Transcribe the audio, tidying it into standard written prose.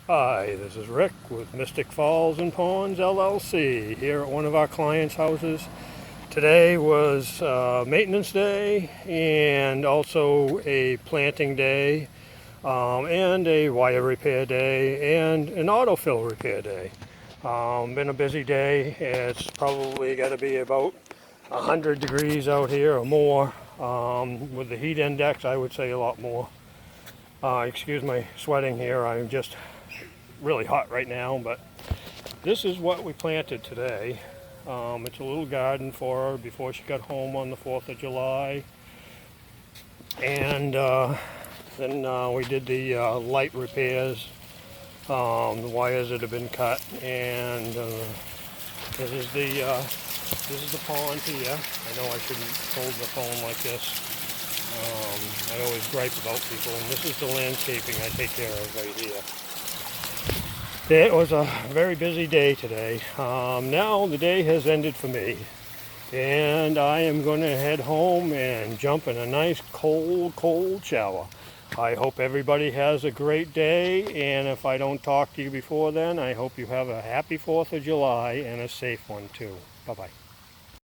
Hi, this is Rick with Mystic Falls and Ponds LLC here at one of our clients' houses. Today was maintenance day and also a planting day and a wire repair day and an autofill repair day. Been a busy day. It's probably got to be about 100 degrees out here or more. With the heat index, I would say a lot more. Excuse my sweating here. I'm just really hot right now, but this is what we planted today. It's a little garden for her before she got home on the 4th of July. And then we did the light repairs, the wires that have been cut. And this is the pond here. I know I shouldn't hold the phone like this. I always gripe about people, and this is the landscaping I take care of right here. It was a very busy day today. Now the day has ended for me, and I am going to head home and jump in a nice cold shower. I hope everybody has a great day, and if I don't talk to you before then, I hope you have a happy 4th of July and a safe one too. Bye-bye.